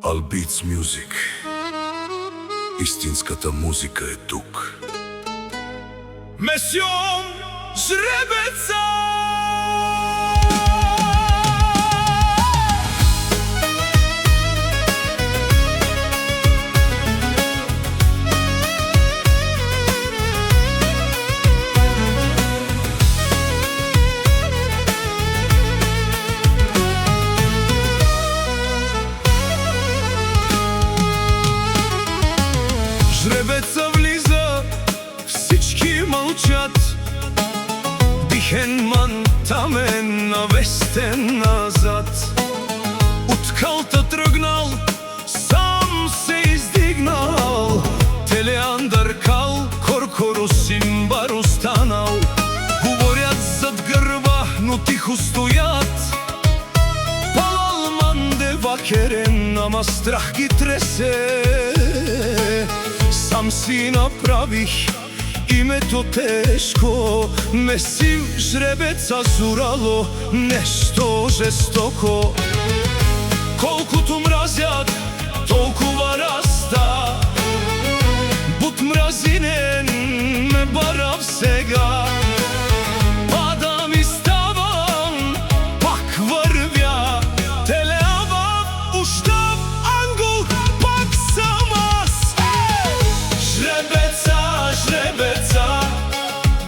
All Beats Music. Истинската музика е тук. Месьон Жребеца! Жребеца влиза, всички мълчат. Бихенман там е навестен назад. От калта тръгнал, сам се издигнал. Телеандър кал, Коркорусин бар останал. Говорят зад гърба, но тихо стоят. Палалман девакерен, ама страх ги тресе. Сам си направих името тежко. Месив жребеца зурало нещо жестоко. Колкото мразят, толкова раста. Буд мразинен ме барав сега. Падам и ставам, пак вървя. Телеава ущав ангел, пак съм аз. Жребеца, жребеца,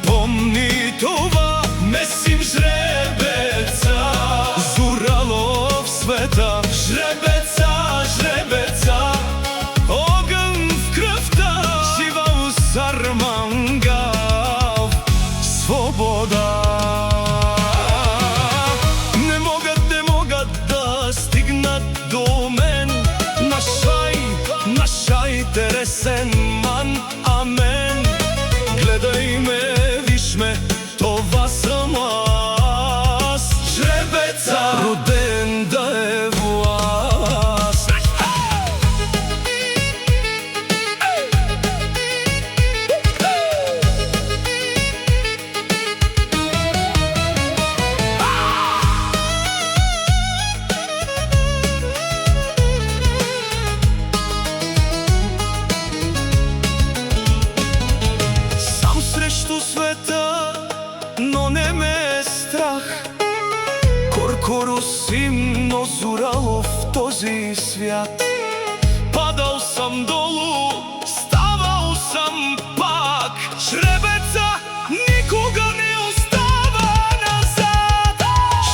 помни това. Месим жребеца, зурало в света. Жребеца, жребеца, огън в кръвта. Живал сармангал, свобода. Не могат да стигнат до мен. Нашай интересен ман, амен. Гледай ме, виж ме, това съм аз. Жребеца, роден да е власт. Сам срещу света, но не ме е страх. Коркорусин озурало в този свят. Падал съм долу, ставал съм пак. Жребеца никога не остава назад.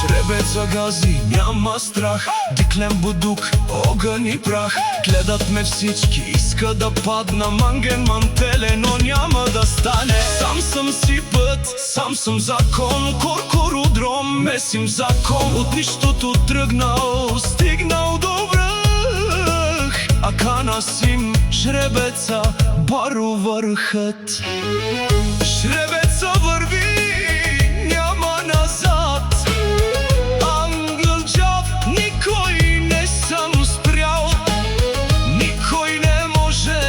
Жребеца гази, няма страх. Диклем будук, огън и прах. Гледат ме всички, иска да падна. Манген мантеле, но няма да стане. Сам съм си път, сам съм закон. Коркородром, месим закон. От нищото тръгнал, стигнал до връх. Акана сим, жребеца, баро върхът. Жребеца върви, няма назад. Ангълджав, никой не съм спрял. Никой не може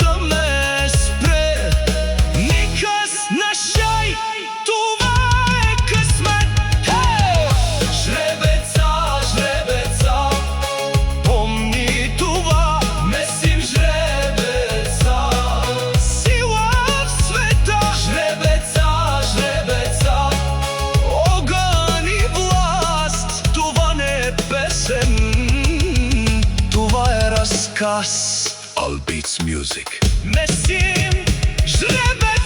да ме спре. Никъс на шай, това е късмет. Жребеца, жребеца, помни това. Месим жребеца, сила в света. Жребеца, жребеца, огън и власт. Това не е песен, това е разказ. All Beats Music. Месим жребеца.